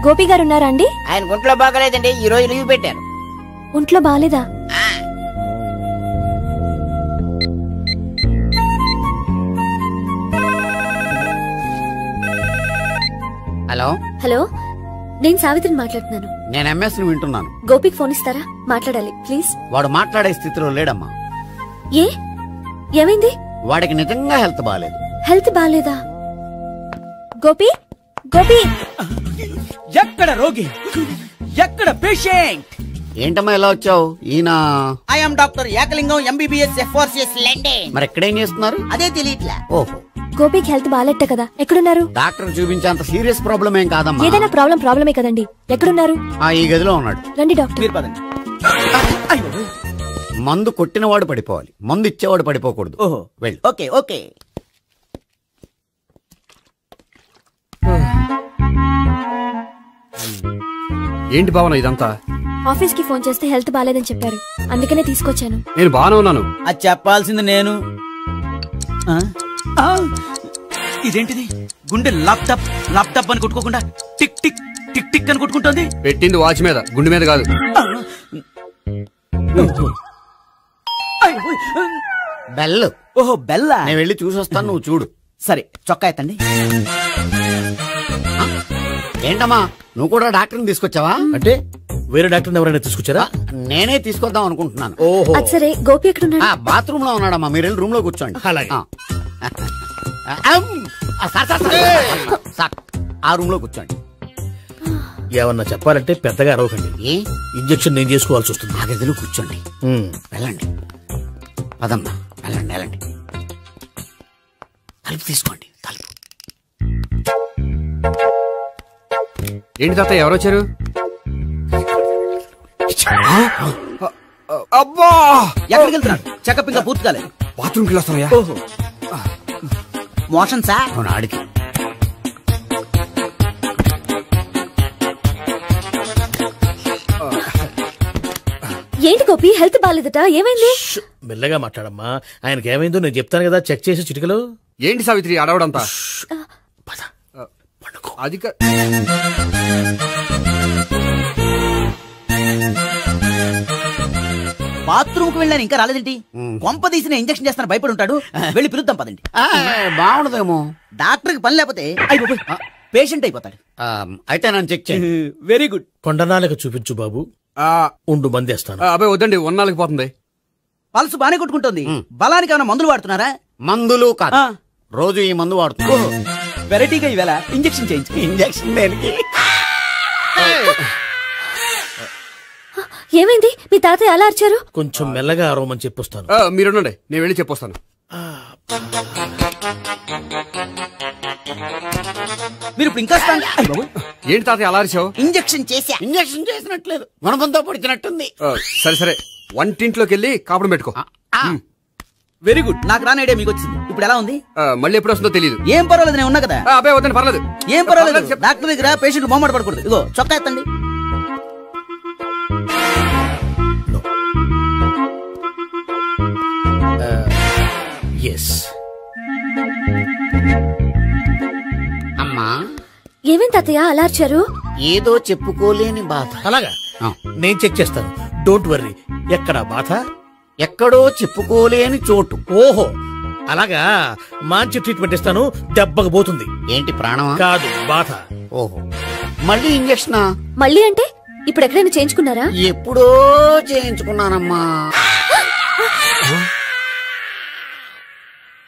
గోపి గారు ఉన్నారా అండి? ఆయన ఒంట్లో బాగలేదండి, ఈ రోజు లీవ్ పెట్టారు. ఒంట్లో బాగాలేదా? హలో హలో, నేను సావిత్రిని మాట్లాడుతున్నాను. నేను ఎంఎస్ ని వింటున్నాను. గోపికి ఫోన్ ఇస్తారా? మాట్లాడాలి ప్లీజ్. వాడు మాట్లాడే స్థితిలో లేడమ్మా. ఏ ఏమైంది? వాడికి నిజంగా హెల్త్ బాగాలేదు. హెల్త్ బాగాలేదా? గోపి గోపి, ఎక్కడ రోగి, ఎక్కడ పేషెంట్? ఏంటమ్మా ఎలా వచ్చావు? ఈయన I'm doctor Ekalingam MBBS FRCS London. మరి ఎక్కడేం చేస్తున్నారు? అదే తెలియట్లా. ఓహో, గోపికి హెల్త్ బాగాలెట్ట కదా, ఎక్కడున్నారు? డాక్టర్ చూపించేంత సీరియస్ ప్రాబ్లం ఏం కాదమ్మా. ఏదైనా ప్రాబ్లమే కదండి. ఎక్కడున్నారు? ఈ గదిలో ఉన్నాడు. రండి డాక్టర్. మీరు పదండి. మందు కొట్టినవాడు పడిపోవాలి, మందు ఇచ్చేవాడు పడిపోకూడదు. ఓహో, వెళ్ళి. Okay okay. ఏంటి భావన ఇదంతా? ఆఫీస్ కి ఫోన్ చేస్తే హెల్త్ బాగాలేదని చెప్పారు, అందుకనే తీసుకొచ్చాను. నేను బాగానే ఉన్నాను. అది చెప్పాల్సింది నేను. ఇదేంటిది? గుండె లాప్టాప్ లాప్టాప్ అని కొట్టుకోకుండా టిక్ టిక్ టిక్ టిక్ అని కొట్టుకుంటోంది. పెట్టింది వాచ్ మీద, గుండె మీద కాదు. బెల్. ఓహో బెల్లా. నేను వెళ్ళి చూసొస్తాను, నువ్వు చూడు. సరే, చొక్కా ఎత్తండి. ఏంటమ్మా, నువ్వు కూడా డాక్టర్ని తీసుకొచ్చావా? అంటే వేరే డాక్టర్ ఎవరైనా తీసుకొచ్చారా? నేనే తీసుకొద్దాం అనుకుంటున్నాను. ఓహో, సరే. గోపి ఎక్కడున్నాడు? బాత్రూమ్ లో ఉన్నాడమ్మా, మీరు వెళ్ళి రూమ్ లో కూర్చోండి. అలాగే. ఆ రూమ్ లో కూర్చోండి. ఏమన్నా చెప్పాలంటే పెద్దగా అరవకండి. ఇంజెక్షన్ నేను చేసుకోవాల్సి వస్తుంది. ఆ గదిలో కూర్చోండి. వెళ్ళండి, పదమ్మా, వెళ్ళండి వెళ్ళండి. తలుపు తీసుకోండి, తలుపు. ఏంటి తాత, ఎవరు వచ్చారు? అబ్బా, ఎక్కడికి వెళ్తున్నాడు? చెకప్ ఇంకా పూర్తి కాలేదు. బాత్రూమ్కి వెళ్ళొస్తానయ్యా. ఓహో, మోషన్ సార్. అవును, ఆడికి. ఏంటి గోపి, హెల్త్ బాగాలేదట, ఏమైంది? మెల్లగా మాట్లాడమ్మా. ఆయనకి ఏమైందో నేను చెప్తాను కదా, చెక్ చేసి చిటికలు. ఏంటి సావిత్రి అడవడంతా? అది బాత్రూమ్ కు వెళ్ళాను, ఇంకా రాలేదేంటి? కొంప తీసిన ఇంజక్షన్ చేస్తాను భయపడి ఉంటాడు. వెళ్ళి పిలుద్దాం పదండి. బాగుండదేమో. డాక్టర్ కి పని లేకపోతే పేషెంట్ అయిపోతాడు. అయితే నన్ను చెక్ చేయి. Very good. కొండనాలకు చూపించు బాబు. ఉండు, మందేస్తాను. అబ్బాయి వద్దండి, ఉన్నాళ్ళకి పోతుంది. పల్సు బానే కొట్టుకుంటుంది. బలానికి ఏమైనా మందులు వాడుతున్నారా? మందులు కాదు, రోజు ఈ మందు వాడుతున్నా. వెరైటీగా ఈవేళ ఇంజక్షన్ చేయించు. ఇంజక్షన్ దేనికి? ఏమైంది? మీ తాతయ్య అలా అరిచారు? కొంచెం మెల్లగా అరవమని చెప్పొస్తాను. మీరుండండి, నేను వెళ్ళి చెప్పొస్తాను. మీరు ఇప్పుడు ఇంకా ఏంటి తాతయ్య అలా అరిచావు? ఇంజక్షన్ చేసా. ఇంజక్షన్ చేసినట్లేదు, గుణపంతో పొడిచినట్టుంది. సరే సరే, వంటింట్లోకి వెళ్ళి కాపురం పెట్టుకో. Very good. నాకు రాని ఐడియా మీకు వచ్చింది. ఇప్పుడు ఎలా ఉంది? మళ్ళీ ఎప్పుడు వస్తుందో తెలియదు. ఏం పర్వాలేదు, నేను ఉన్నా కదా. అబ్బాయి వద్దండి, పర్లేదు. ఏం పర్వాలేదు. డాక్టర్ దగ్గర పేషెంట్ మొహమాట పడకూడదు. ఇగో చొక్కా ఎత్తండి. అమ్మా, ఏమేం తాతయ్య అలా అరిచారు? ఏదో చెప్పుకోలేని బాధ. అలాగా, నేను చెక్ చేస్తాను. Don't worry. ఎక్కడ బాధ? ఎక్కడో చెప్పుకోలేని చోటు. ఓహో, అలాగా. మంచి ట్రీట్మెంట్ ఇస్తాను, దెబ్బకు పోతుంది. ఏంటి, ప్రాణమా? కాదు, బాధ. ఓహో, మళ్ళీ ఇంజక్షనా? మళ్ళీ అంటే ఇప్పుడు ఎక్కడైనా చేయించుకున్నారా? ఎప్పుడో చేయించుకున్నానమ్మా.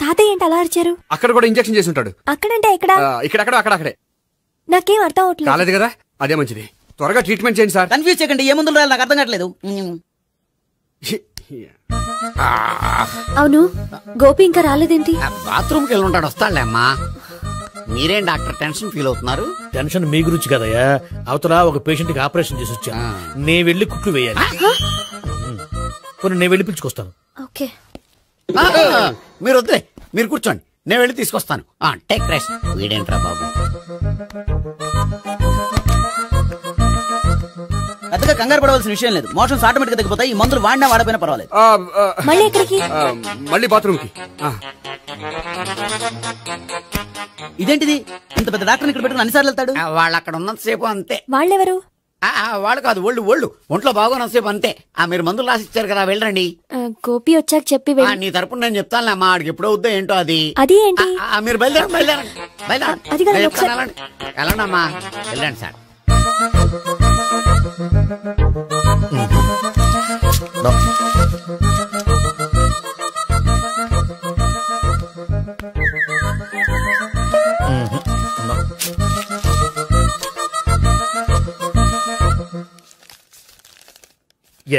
తాతయ్య ఏంటి అలా అరిచారు? అక్కడ కూడా ఇంజక్షన్ చేసి ఉంటాడు. అక్కడంటే ఎక్కడ? ఇక్కడ అక్కడే. నాకేం అర్థం అవట్లేదు. కాలేదు కదా, అదే మంచిది. త్వరగా ట్రీట్మెంట్ చేయండి సార్. కన్ఫ్యూజ్ చేయకండి. ఏ మందులు రాయాలి నాకు అర్థం కావట్లేదు. అవును, గోపి ఇంకా రాలేదేంటి? బాత్రూమ్కి వెళ్ళి ఉంటాడు, వస్తాడులే అమ్మా. మీరేం డాక్టర్ టెన్షన్ ఫీల్ అవుతున్నారు? టెన్షన్ మీ గురించి కదయ్యా. అవతల ఒక పేషెంట్ కి ఆపరేషన్ చేసి వచ్చా. నేను వెళ్ళి కుట్లు వేయాలి. నేను వెళ్ళి పిలుచుకొస్తాను. ఓకే, మీరు వద్దే, మీరు కూర్చోండి, నేను వెళ్ళి తీసుకొస్తాను. Take rest. వీడేంట్రా బాబు, పెద్దగా కంగారు పడవలసిన విషయం లేదు. మోషన్స్ ఆటోమేటిక్ గా తగ్గిపోతాయి. ఈ మందులు వాడినా వాడపోయినా పర్వాలేదు. మళ్ళీ ఎక్కడికి? మళ్ళీ బాత్రూమ్ కి. ఇదేంటిది? ఇంత పెద్ద డాక్టర్ ఇక్కడ పెట్టుకుని అన్నిసార్లు వెళ్తాడు? వాళ్ళు అక్కడ ఉన్నంతసేపు అంతే. వాళ్ళెవరు? వాళ్ళు కాదు, ఒళ్ళు ఒంట్లో బాగోనంతసేపు అంతే. మీరు మందులు రాసిచ్చారు కదా, వెళ్ళండి. గోపి వచ్చాక చెప్పి నీ తరపున నేను చెప్తానులే అమ్మా. ఆడికి ఎప్పుడో వద్దో ఏంటో అది. అది ఏంటి? మీరు బయలుదేరండి. వెళ్ళండమ్మా, వెళ్ళండి సార్.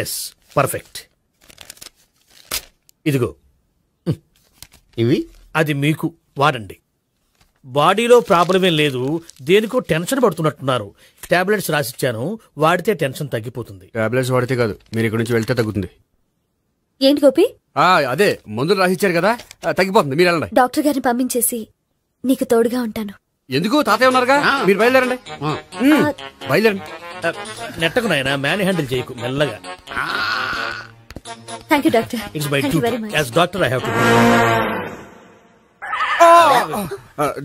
Yes, perfect. ఇదిగో ఇవి, అది మీకు వాడండి. బాడీలో ప్రాబ్లం ఏం లేదు, దేనికో టెన్షన్ పడుతున్నట్టున్నారు. టాబ్లెట్స్ రాసిచ్చాను, వాడితే టెన్షన్ తగ్గిపోతుంది. టాబ్లెట్స్ వాడితే కాదు, మీరు ఇక్కడ నుంచి వెళ్తే తగ్గుతుంది. ఏంటి గోపి? అదే మందులు రాసిచ్చారు కదా, తగ్గిపోతుంది. మీరు వెళ్ళండి. డాక్టర్ గారిని పంపించేసి నీకు తోడుగా ఉంటాను. ఎందుకు? తాతయ్య ఉన్నారుగా, మీరు బయలుదేరండి. బయలుదేరండి. నెట్టకు నాయనా, మ్యాన్ హ్యాండిల్ చేయకు, మెల్లగా. Thank you doctor. It's my duty as doctor, I have to.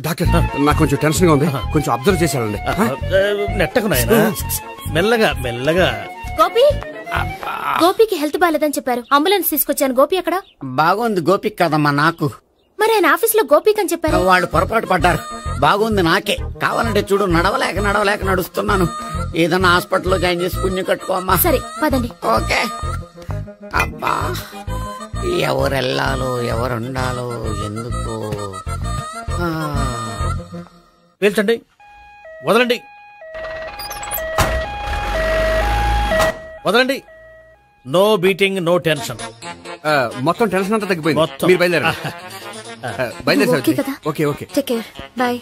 Doctor, నాకు కొంచెం టెన్షన్ గా ఉంది, కొంచెం అబ్జర్వ్ చేశానండి. నెట్టకు నాయనా, మెల్లగా మెల్లగా. గోపి, గోపికి హెల్త్ బాలేదని చెప్పారు, అంబులెన్స్ తీసుకొచ్చాను. గోపి అక్కడ? బాగుంది గోపిక్ కదమ్మా నాకు. మరి ఆయన ఆఫీస్ లో గోపిక్ అని చెప్పారు. వాళ్ళు పొరపాటు పడ్డారు. బాగుంది నాకే. కావాలంటే చూడు, నడవలేక నడుస్తున్నాను. ఏదన్నా హాస్పిటల్లో జాయిన్ చేసి పుణ్యం కట్టుకోమ్మా. సరే పదండి. ఓకే. అబ్బా, ఎవరెళ్ళాలో ఎవరుండాలో ఎందుకు. పేల్చండి, వదలండి, వదలండి. No beating, no tension. మొత్తం టెన్షన్ అంతా తగ్గిపోయింది. మీరు బయలుదేరండి. బయలుదేరి. Okay okay, take care, bye.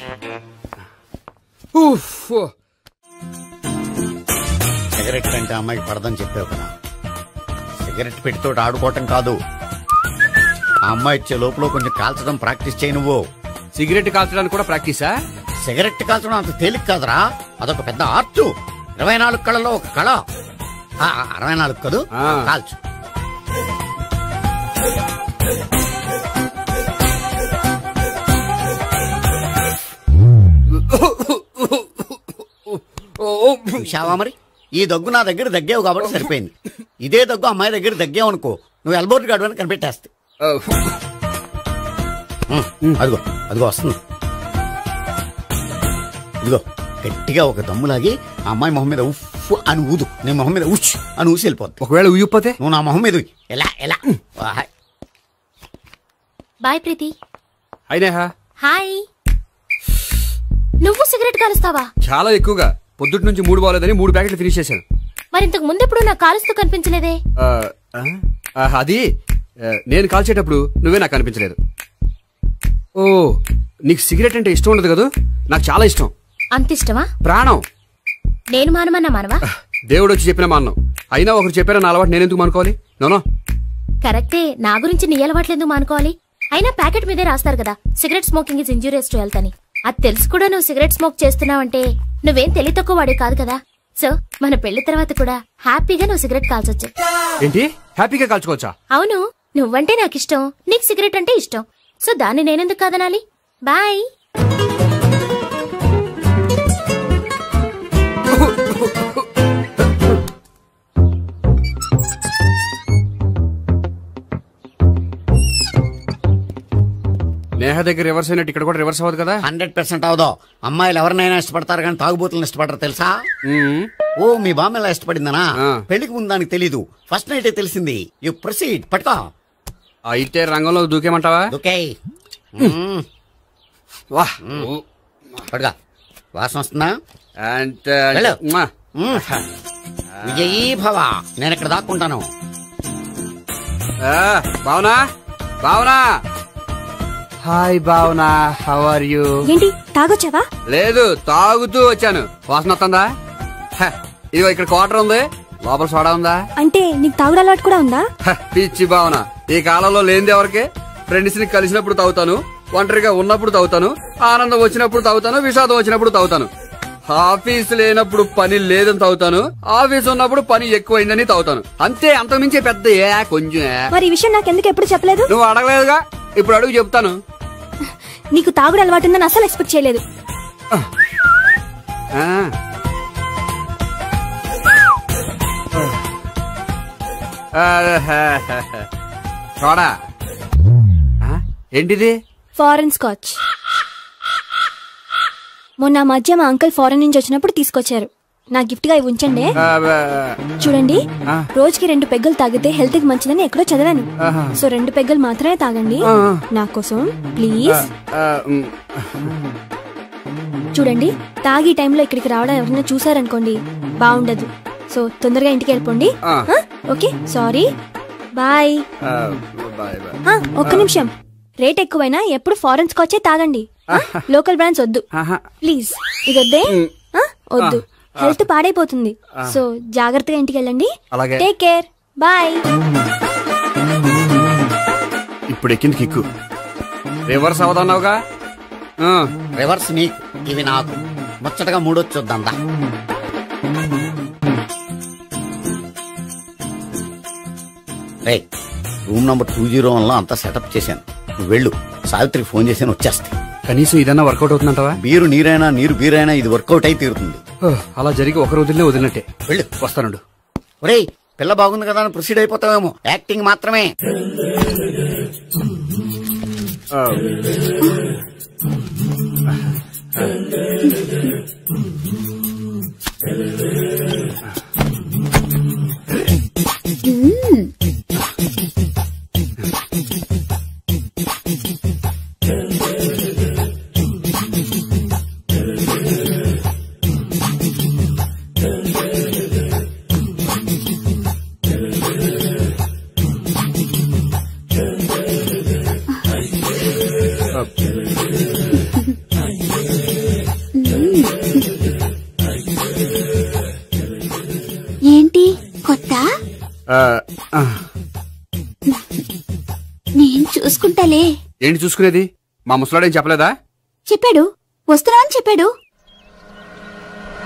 Cigarette అంటే అమ్మాయికి పడదని చెప్పావు కదా. సిగరెట్ పెట్టితో ఆడుకోవటం కాదు, ఆ అమ్మాయి ఇచ్చే లోపల కొంచెం కాల్చడం ప్రాక్టీస్ చేయి. నువ్వు సిగరెట్ కాల్చడానికి కూడా ప్రాక్టీసా? సిగరెట్ కాల్చడం అంత తేలిక కాదురా, అదొక పెద్ద ఆర్ట్. 24 కళలో ఒక కళ. 64 కదూ, కాల్చు. చూశావా మరి, ఈ దగ్గు నా దగ్గర దగ్గేవు కాబట్టి సరిపోయింది. ఇదే దగ్గు అమ్మాయి దగ్గర దగ్గేవు అనుకో, నువ్వు ఎల్బోర్డ్ గార్డు అని కనిపెట్టేస్తే. అదిగో అదిగో వస్తుంది. ఇదిగో గట్టిగా ఒక దమ్ములాగి ఆ అమ్మాయి మొహం మీద ఉఫ్ అని ఊదు, నీ మొహం మీద ఉచ్ అని ఊసి వెళ్ళిపోద్ది. ఒకవేళ ఊయకపోతే నువ్వు నా మొహం మీద ఎలా ఎలా. బాయ్ ప్రీతి. అయినా హాయ్. నువ్వు సిగరెట్ కాలుస్తావా? చాలా ఎక్కువగా. పొద్దుటి నుంచి 3 బాలేదని 3 ప్యాకెట్లు ఫినిష్ చేశాను. మరి ఇంతకు ముందెప్పుడు నాకు కాలుస్తూ కనిపించలేదే? అది నేను కాల్చేటప్పుడు నువ్వే నాకు కనిపించలేదు. ఓ, నీకు సిగరెట్ అంటే ఇష్టం ఉండదు కదా? నాకు చాలా ఇష్టం. అంత ఇష్టమా? ప్రాణం. నేను మానమన్నా మానవా? దేవుడు వచ్చి చెప్పిన మానం. అయినా ఒకరు చెప్పారా నా అలవాటు నేనెందుకు మానుకోవాలి? నోనో. కరెక్టే, నా గురించి నీ అలవాట్లు ఎందుకు మానుకోవాలి? అయినా ప్యాకెట్ మీదే రాస్తారు కదా, cigarette smoking is injurious to health అని. అది తెలుసు కూడా నువ్వు సిగరెట్ స్మోక్ చేస్తున్నావంటే నువ్వేం తెలివి తక్కువ వాడే కాదు కదా. సో మన పెళ్లి తర్వాత కూడా హ్యాపీగా నువ్వు సిగరెట్ కాల్చొచ్చు. ఏంటి? హ్యాపీగా కాల్చుకోవచ్చా? అవును, నువ్వంటే నాకు ఇష్టం, నీకు సిగరెట్ అంటే ఇష్టం. సో దాన్ని నేనెందుకు కాదనాలి? బాయ్. నేహ దగ్గర రివర్స్ అయినట్టు ఇక్కడ కూడా రివర్స్ అవ్వదు కదా? 100% అవదో. అమ్మాయిలు ఎవరినైనా ఇష్టపడతారు కానీ తాగుబోతులను ఇష్టపడరు తెలుసా? ఓ, మీ బామ్మ ఎలా ఇష్టపడిందనా? పెళ్లికి ముందు దానికి తెలీదు, ఫస్ట్ నైట్ తెలిసింది. You proceed. పట్టుకో. అయితే రంగంలో దూకేమంటావా? దూకే. పట్టుగా. వాసన వస్తుందా? విజయీ భవ. నేను ఇక్కడ దాక్కుంటాను. Bhavana, Bhavana. Hi Bhavana, how are you? ఏంటి తాగొచ్చావా? లేదు, తాగుతూ వచ్చాను. వాసన వస్తుందా? ఇదిగో ఇక్కడ క్వార్టర్ ఉంది, లోపల సోడా ఉందా? అంటే నీకు తాగుడు అలవాటు కూడా ఉందా? పిచ్చి భావన, ఈ కాలంలో లేనిది ఎవరికి? ఫ్రెండ్స్ ని కలిసినప్పుడు తాగుతాను, ఒంటరిగా ఉన్నప్పుడు తాగుతాను, ఆనందం వచ్చినప్పుడు తాగుతాను, విషాదం వచ్చినప్పుడు తాగుతాను. ఆఫీస్ లేనప్పుడు పని లేదని తాగుతాను, ఆఫీస్ ఉన్నప్పుడు పని ఎక్కువైందని తాగుతాను. అంతే, అంతకుమించే పెద్ద కొంచెం. మరి ఈ విషయం నాకెందుకు ఎప్పుడు చెప్పలేదు? నువ్వు అడగలేదుగా, ఇప్పుడు అడుగు చెప్తాను. నీకు తాగుడు అలవాటు ఉందని అసలు ఎక్స్పెక్ట్ చేయలేదు. చూడా, ఏంటిది? Foreign scotch. మొన్న మధ్య మా అంకుల్ ఫారెన్ నుంచి వచ్చినప్పుడు తీసుకొచ్చారు. నా గిఫ్ట్ గా ఇవి ఉంచండి. చూడండి, రోజుకి 2 పెగ్గలు తాగితే హెల్త్ కి మంచిదని ఎక్కడో చదివాను. సో 2 పెగ్గలు మాత్రమే తాగండి నా కోసం ప్లీజ్. చూడండి, తాగి టైంలో ఇక్కడికి రావడం ఎవరైనా చూసారనుకోండి బాగుండదు. సో తొందరగా ఇంటికి వెళ్ళిపోండి. Okay, sorry, bye. ఒక్క నిమిషం, రేట్ ఎక్కువైనా ఎప్పుడు ఫారెన్ స్కాచే తాగండి. లోకల్ బ్రాండ్స్ వద్దు ప్లీజ్. ఇది వద్దే, వద్దు, హెల్త్ పాడైపోతుంది. సో జాగ్రత్తగా ఇంటికి వెళ్ళండి. Take care, bye. ఇప్పుడు ఎక్కింది కిక్కు. రివర్స్ అవదన్నావుగా. రివర్స్ నీకు, ఇవి నాకు. ముచ్చటగా మూడొచ్చు చూద్దాం. రే, రూమ్ నంబర్ 201లో అంతా సెటప్ చేశాను. నువ్వు వెళ్ళు, సావిత్రికి ఫోన్ చేశాను, వచ్చేస్తాయి. కనీసం ఇదన్నా వర్కౌట్ అవుతుందంటావా? బీరు నీరైనా నీరు బీరైనా ఇది వర్కౌట్ అయి తీరుతుంది. అలా జరిగి ఒక రోజులే వదిలినట్టే. వెళ్ళు, వస్తానుండు. ఒరేయ్, పిల్ల బాగుంది కదా అని ప్రొసీడ్ అయిపోతావేమో. యాక్టింగ్ మాత్రమే. ఏంటి కొత్త? నేను చూసుకుంటాలే. ఏంటి చూసుకునేది? మా ముసలాడేం చెప్పలేదా? చెప్పాడు, వస్తున్నా అని చెప్పాడు.